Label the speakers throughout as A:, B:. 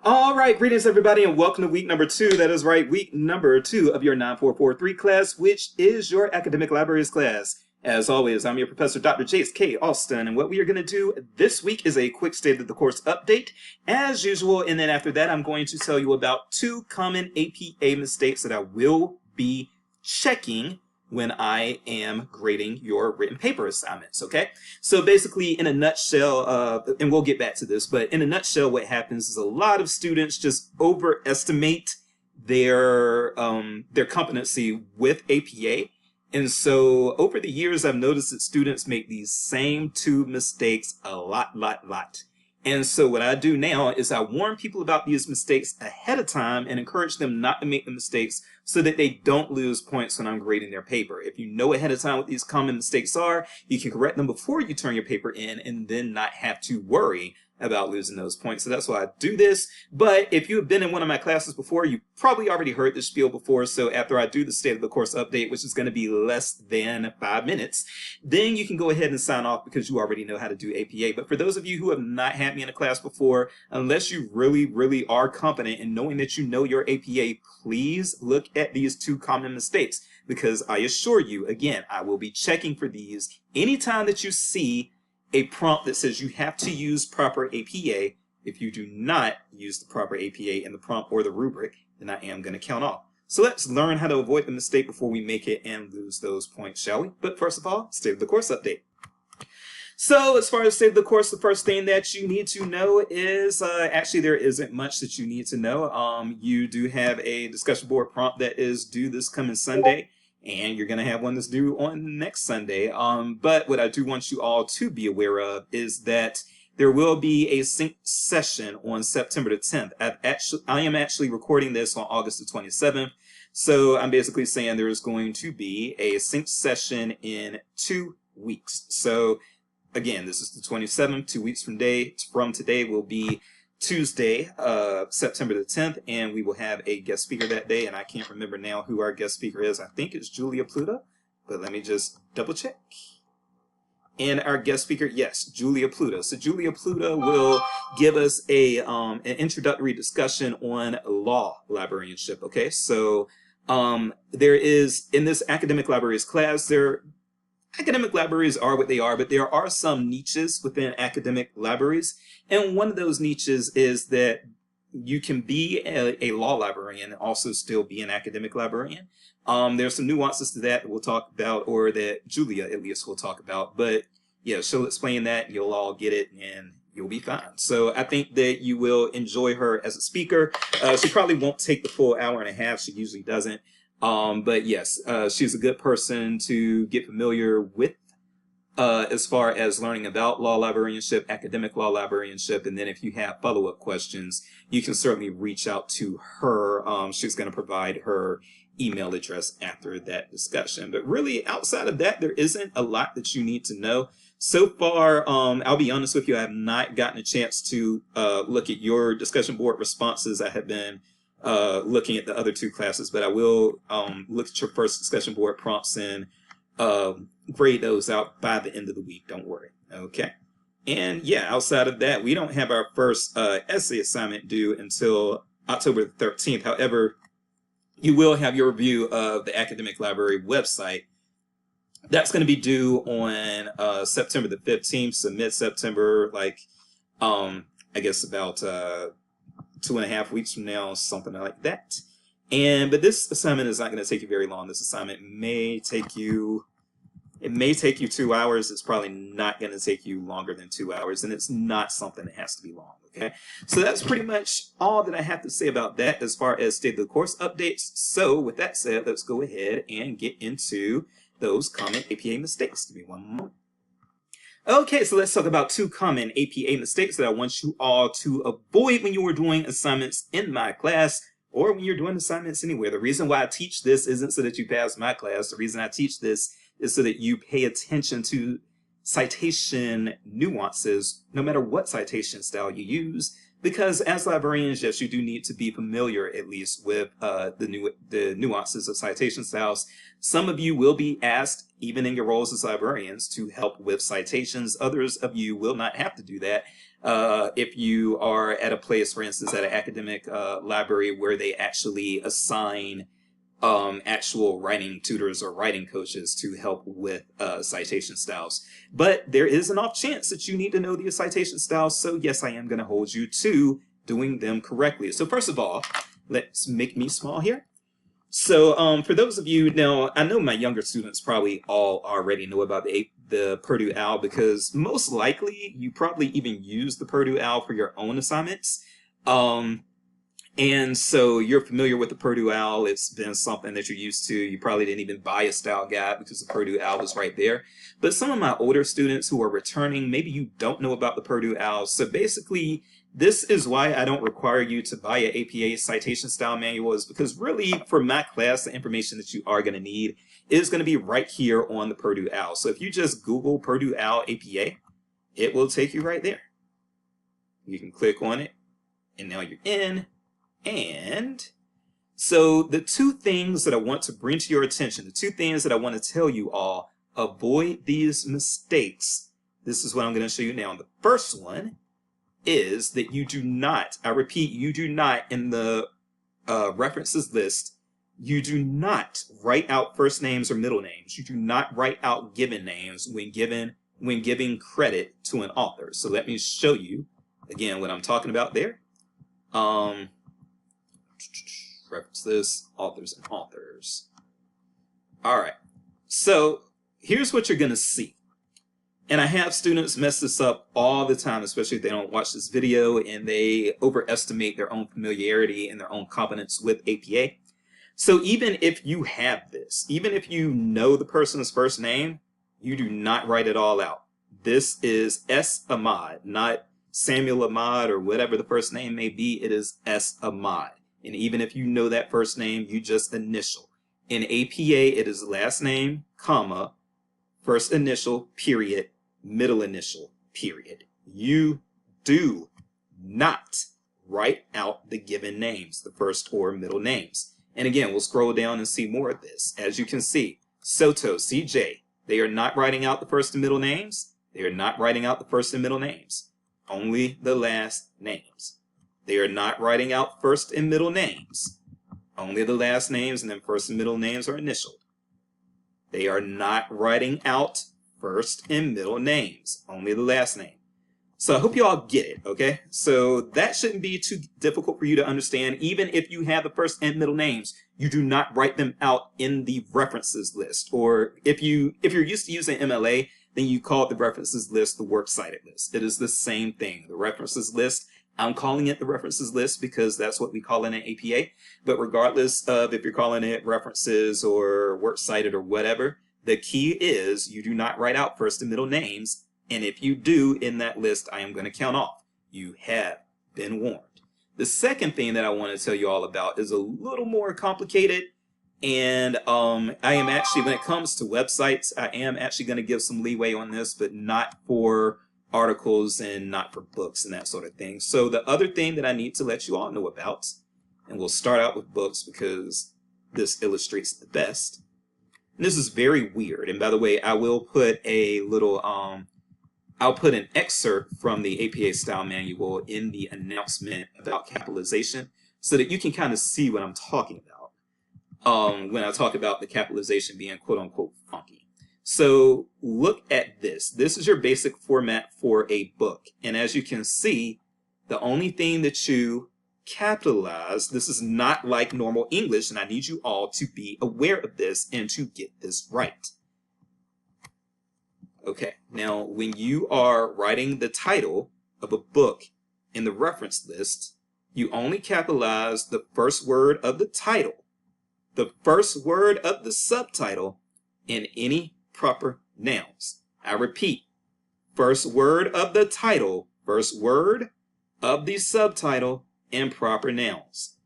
A: All right, greetings everybody, and welcome to week number two. That is right, week number two of your 9443 class, which is your academic libraries class. As always, I'm your professor, Dr. Jace K. Austin, and what we are going to do this week is a quick state of the course update, as usual, and then after that, I'm going to tell you about two common APA mistakes that I will be checking when I am grading your written paper assignments, okay? So basically, in a nutshell, and we'll get back to this, but in a nutshell, what happens is a lot of students just overestimate their competency with APA. And so over the years, I've noticed that students make these same two mistakes a lot. And so what I do now is I warn people about these mistakes ahead of time and encourage them not to make the mistakes so that they don't lose points when I'm grading their paper. If you know ahead of time what these common mistakes are, you can correct them before you turn your paper in and then not have to worry about losing those points. So that's why I do this. But if you have been in one of my classes before, you probably already heard this spiel before. So after I do the state of the course update, which is going to be less than 5 minutes, then you can go ahead and sign off because you already know how to do APA. But for those of you who have not had me in a class before, unless you really are competent in knowing that you know your APA, please look at these two common mistakes, because I assure you, again, I will be checking for these anytime that you see a prompt that says you have to use proper APA. If you do not use the proper APA in the prompt or the rubric, then I am going to count off. So let's learn how to avoid the mistake before we make it and lose those points, shall we? But first of all, state of the course update. So as far as state of the course, the first thing that you need to know is, actually there isn't much that you need to know. You do have a discussion board prompt that is due this coming Sunday, and you're going to have one that's due on next Sunday. But what I do want you all to be aware of is that there will be a sync session on September the 10th. I am actually recording this on August the 27th. So I'm basically saying there is going to be a sync session in 2 weeks. So again, this is the 27th. 2 weeks from today will be Tuesday, September the 10th, and we will have a guest speaker that day, and I can't remember now who our guest speaker is. I think it's Julia Pluta, but let me just double check. And our guest speaker, yes, Julia Pluta. So Julia Pluta will give us an introductory discussion on law librarianship, okay? So there is, in this academic libraries class, academic libraries are what they are, but there are some niches within academic libraries. And one of those niches is that you can be a law librarian and also still be an academic librarian. There's some nuances to that we'll talk about, or that Julia at least will talk about. But yeah, she'll explain that, you'll all get it, and you'll be fine. So I think that you will enjoy her as a speaker. She probably won't take the full hour and a half. She usually doesn't. But yes, she's a good person to get familiar with as far as learning about law librarianship, academic law librarianship, and then if you have follow-up questions, you can certainly reach out to her. She's going to provide her email address after that discussion. But really, outside of that, there isn't a lot that you need to know. So far, I'll be honest with you, I have not gotten a chance to look at your discussion board responses. I have been looking at the other two classes, but I will look at your first discussion board prompts and grade those out by the end of the week. Don't worry. Okay. And yeah, outside of that, we don't have our first essay assignment due until October the 13th. However, you will have your review of the academic library website. That's going to be due on September the 15th, so mid-September, like I guess about 2.5 weeks from now, something like that. But this assignment is not going to take you very long. This assignment may take you 2 hours. It's probably not going to take you longer than 2 hours, and it's not something that has to be long, okay? So that's pretty much all that I have to say about that as far as state of the course updates. So with that said, let's go ahead and get into those common APA mistakes. Give me one moment. Okay, so let's talk about two common APA mistakes that I want you all to avoid when you are doing assignments in my class, or when you're doing assignments anywhere. The reason why I teach this isn't so that you pass my class. The reason I teach this is so that you pay attention to citation nuances, no matter what citation style you use, Because as librarians, yes, you do need to be familiar at least with the nuances of citation styles. Some of you will be asked, even in your roles as librarians, to help with citations. Others of you will not have to do that. If you are at a place, for instance, at an academic library where they actually assign actual writing tutors or writing coaches to help with citation styles. But there is an off chance that you need to know the citation styles, so yes, I am going to hold you to doing them correctly. So first of all, let's make me small here. So for those of you, now I know my younger students probably all already know about the Purdue OWL, because most likely you probably even use the Purdue OWL for your own assignments. And so you're familiar with the Purdue OWL. It's been something that you're used to. You probably didn't even buy a style guide because the Purdue OWL was right there. But some of my older students who are returning, maybe you don't know about the Purdue OWL. So basically, this is why I don't require you to buy an APA citation style manual, is because really for my class, the information that you are going to need is going to be right here on the Purdue OWL. So if you just Google Purdue OWL APA, it will take you right there. You can click on it and now you're in. And so the two things that I want to bring to your attention, the two things that I want to tell you all, avoid these mistakes. This is what I'm going to show you now. The first one is that you do not, I repeat, you do not, in the references list, you do not write out first names or middle names. You do not write out given names when giving credit to an author. So let me show you again what I'm talking about there. Reference this, authors and authors. All right, so here's what you're going to see. And I have students mess this up all the time, especially if they don't watch this video and they overestimate their own familiarity and their own competence with APA. So even if you have this, even if you know the person's first name, you do not write it all out. This is S. Ahmad, not Samuel Ahmad or whatever the first name may be. It is S. Ahmad. And even if you know that first name, you just initial. In APA, it is last name, comma, first initial, period, middle initial, period. You do not write out the given names, the first or middle names. And again, we'll scroll down and see more of this. As you can see, Soto, CJ, they are not writing out the first and middle names. They are not writing out the first and middle names. Only the last names. They are not writing out first and middle names. Only the last names, and then first and middle names are initialed. They are not writing out first and middle names. Only the last name. So I hope you all get it, okay? So that shouldn't be too difficult for you to understand. Even if you have the first and middle names, you do not write them out in the references list. Or if you're used to using MLA, then you call the references list the works cited list. It is the same thing. The references list, I'm calling it the references list because that's what we call it in APA. But regardless of if you're calling it references or works cited or whatever, the key is you do not write out first and middle names. And if you do in that list, I am going to count off. You have been warned. The second thing that I want to tell you all about is a little more complicated. And I am actually, when it comes to websites, I am actually going to give some leeway on this, but not for articles and not for books and that sort of thing. So the other thing that I need to let you all know about, and we'll start out with books because this illustrates the best. And this is very weird. And by the way, I will put a little, I'll put an excerpt from the APA style manual in the announcement about capitalization so that you can kind of see what I'm talking about when I talk about the capitalization being quote unquote funky. So look at this. This is your basic format for a book. And as you can see, the only thing that you capitalize, this is not like normal English, and I need you all to be aware of this and to get this right. Okay, now when you are writing the title of a book in the reference list, you only capitalize the first word of the title, the first word of the subtitle, and any proper nouns. I repeat, first word of the title, first word of the subtitle, and proper nouns.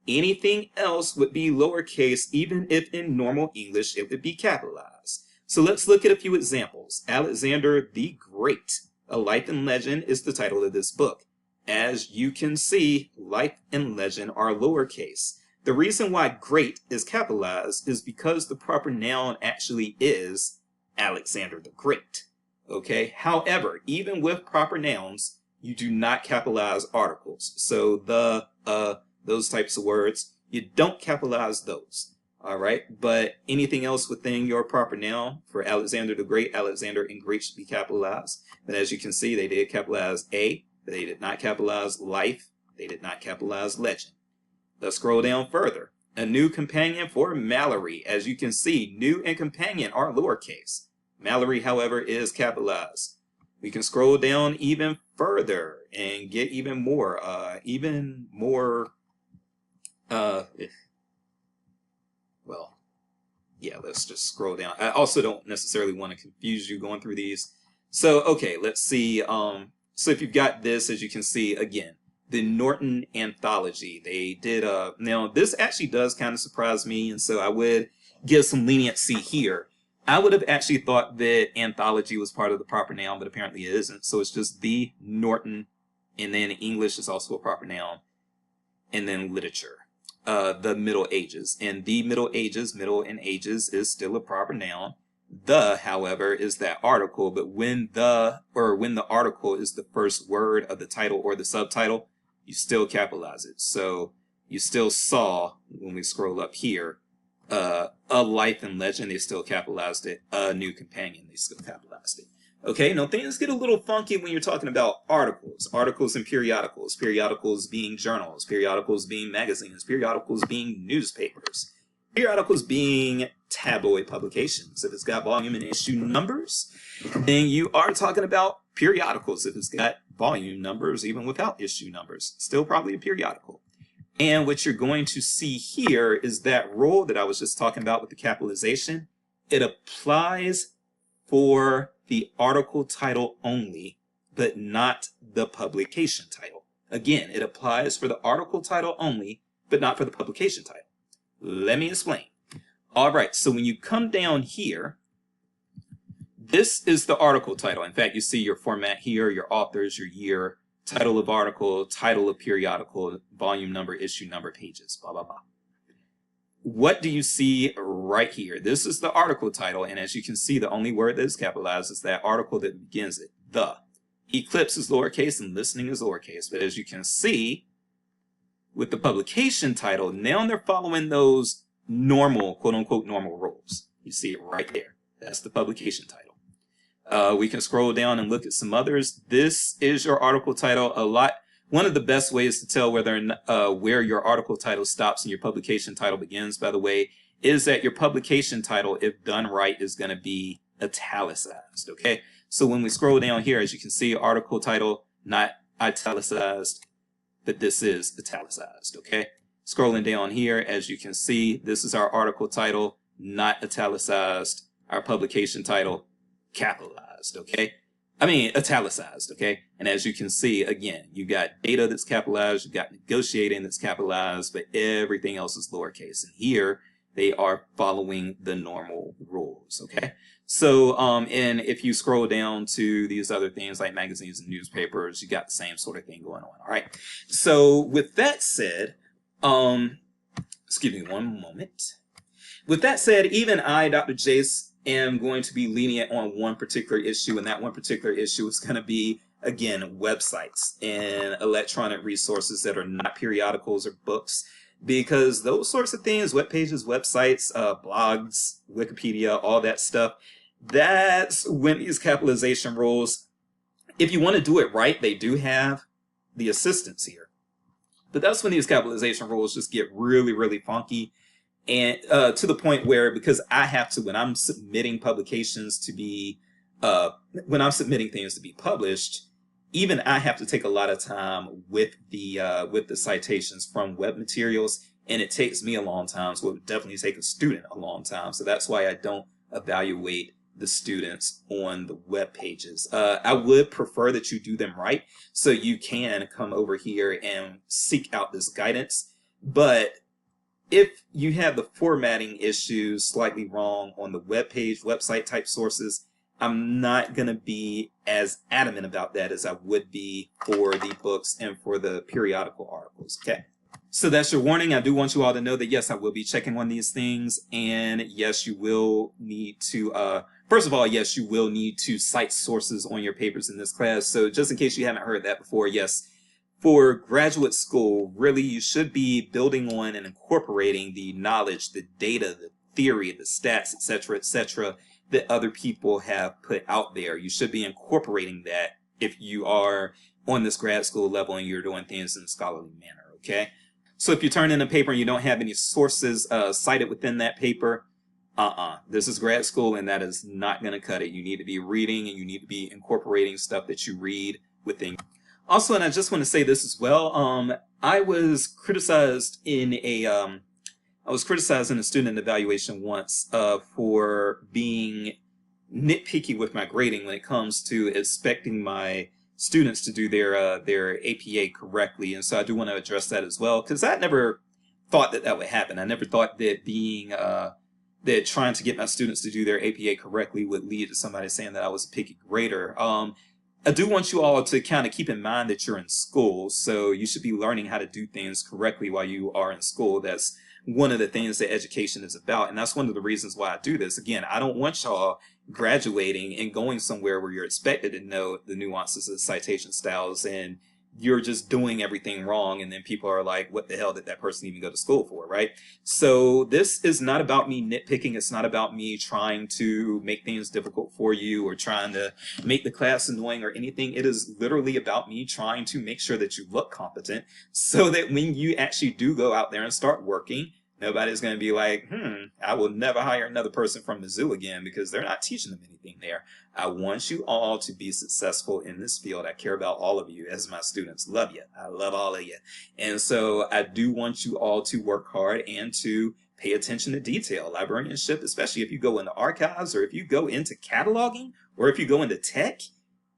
A: Anything else would be lowercase, even if in normal English it would be capitalized. So let's look at a few examples. Alexander the Great, A Life and Legend is the title of this book. as you can see, life and legend are lowercase. The reason why great is capitalized is because the proper noun actually is Alexander the Great. Okay. However, even with proper nouns, you do not capitalize articles. So those types of words, you don't capitalize those. All right. But anything else within your proper noun, for Alexander the Great, Alexander and Great should be capitalized. But as you can see, they did capitalize A. They did not capitalize life. They did not capitalize legend. Let's scroll down further. A new companion for Mallory. As you can see, new and companion are lowercase. Mallory, however, is capitalized. We can scroll down even further and get even more, well, yeah, let's just scroll down. I also don't necessarily want to confuse you going through these. So, okay, let's see. So if you've got this, as you can see, again, the Norton Anthology. They did, now this actually does kind of surprise me, and so I would give some leniency here. I would have actually thought that anthology was part of the proper noun, but apparently it isn't. So it's just the Norton, and then English is also a proper noun, and then literature, the Middle Ages. And the Middle Ages, middle and ages, is still a proper noun. The, however, is that article, but when the article is the first word of the title or the subtitle, you still capitalize it. So you still saw, when we scroll up here, a life and legend, they still capitalized it. A new companion, they still capitalized it. Okay, now things get a little funky when you're talking about articles. Articles and periodicals. Periodicals being journals. Periodicals being magazines. Periodicals being newspapers. Periodicals being tabloid publications. If it's got volume and issue numbers, then you are talking about periodicals. If it's got volume numbers, even without issue numbers, still probably a periodical. And what you're going to see here is that rule that I was just talking about with the capitalization. It applies for the article title only, but not the publication title. Again, it applies for the article title only, but not for the publication title. Let me explain. All right, so when you come down here, this is the article title. In fact, you see your format here, your authors, your year, title of article, title of periodical, volume number, issue number, pages, blah, blah, blah. What do you see right here? This is the article title, and as you can see, the only word that is capitalized is that article that begins it, the. Eclipse is lowercase and listening is lowercase, but as you can see, with the publication title, now they're following those normal, quote-unquote, normal rules. You see it right there. That's the publication title. We can scroll down and look at some others. This is your article title. One of the best ways to tell whether where your article title stops and your publication title begins, by the way, is that your publication title, if done right, is going to be italicized, okay? So when we scroll down here, as you can see, article title, not italicized, but this is italicized, okay? Scrolling down here, as you can see, this is our article title, not italicized. Our publication title, capitalized, okay? I mean, italicized, okay? And as you can see, again, you got data that's capitalized, you got negotiating that's capitalized, but everything else is lowercase. And here, they are following the normal rules, okay? So, and if you scroll down to these other things like magazines and newspapers, you got the same sort of thing going on, all right? So, with that said, excuse me one moment. With that said, even I, Dr. Jace, am going to be lenient on one particular issue, and that one particular issue is going to be, again, websites and electronic resources that are not periodicals or books, because those sorts of things, web pages, websites, blogs, Wikipedia, all that stuff, that's when these capitalization rules, if you want to do it right, they do have the assistance here. But that's when these capitalization rules just get really, really funky. And to the point where, because I have to, when I'm submitting publications to be, when I'm submitting things to be published, even I have to take a lot of time with the citations from web materials, and it takes me a long time, so it would definitely take a student a long time. So that's why I don't evaluate the students on the web pages. I would prefer that you do them right, so you can come over here and seek out this guidance. But if you have the formatting issues slightly wrong on the web page, website type sources, I'm not going to be as adamant about that as I would be for the books and for the periodical articles. Okay. So that's your warning. I do want you all to know that, yes, I will be checking on these things. And yes, you will need to, first of all, yes, you will need to cite sources on your papers in this class. So just in case you haven't heard that before, yes, for graduate school, really, you should be building on and incorporating the knowledge, the data, the theory, the stats, et cetera, that other people have put out there. You should be incorporating that if you are on this grad school level and you're doing things in a scholarly manner, okay? So if you turn in a paper and you don't have any sources cited within that paper, this is grad school and that is not going to cut it. You need to be reading and you need to be incorporating stuff that you read within. Also, and I just want to say this as well, I was criticized in a student evaluation once for being nitpicky with my grading when it comes to expecting my students to do their APA correctly. And so I do want to address that as well, because I never thought that that would happen. I never thought that that trying to get my students to do their APA correctly would lead to somebody saying that I was a picky grader. I do want you all to kind of keep in mind that you're in school, so you should be learning how to do things correctly while you are in school. That's one of the things that education is about, and that's one of the reasons why I do this. Again, I don't want y'all graduating and going somewhere where you're expected to know the nuances of citation styles and you're just doing everything wrong, and then people are like, what the hell did that person even go to school for, right? So this is not about me nitpicking. It's not about me trying to make things difficult for you or trying to make the class annoying or anything. It is literally about me trying to make sure that you look competent so that when you actually do go out there and start working, nobody's going to be like, I will never hire another person from Mizzou again because they're not teaching them anything there. I want you all to be successful in this field. I care about all of you as my students. Love you. I love all of you. And so I do want you all to work hard and to pay attention to detail. Librarianship, especially if you go into archives or if you go into cataloging or if you go into tech,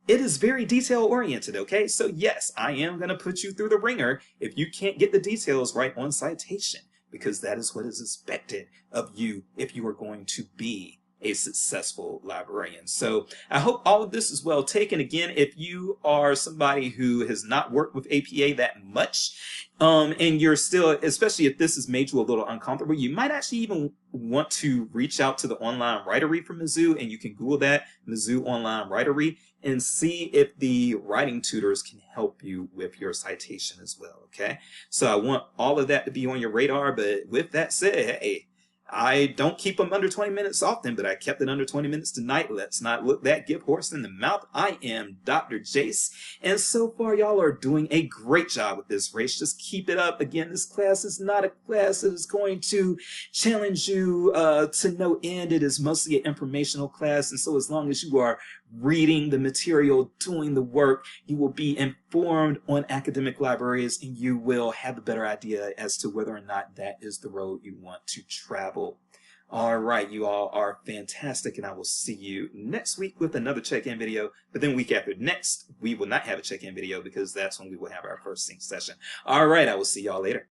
A: it is very detail oriented, okay? So yes, I am going to put you through the ringer if you can't get the details right on citation, because that is what is expected of you if you are going to be a successful librarian. So I hope all of this is well taken. Again, if you are somebody who has not worked with APA that much, and you're still, especially if this has made you a little uncomfortable, you might actually even want to reach out to the online writery from Mizzou, and you can Google that, Mizzou Online Writery, and see if the writing tutors can help you with your citation as well, okay? So I want all of that to be on your radar, but with that said, hey, I don't keep them under 20 minutes often, but I kept it under 20 minutes tonight. Let's not look that give horse in the mouth. I am Dr. Jace, and so far y'all are doing a great job with this race. Just keep it up. Again, this class is not a class that is going to challenge you to no end. It is mostly an informational class, and so as long as you are reading the material, doing the work, you will be informed on academic libraries and you will have a better idea as to whether or not that is the road you want to travel. All right, you all are fantastic, and I will see you next week with another check-in video. But then week after next, we will not have a check-in video because that's when we will have our first sync session. All right, I will see y'all later.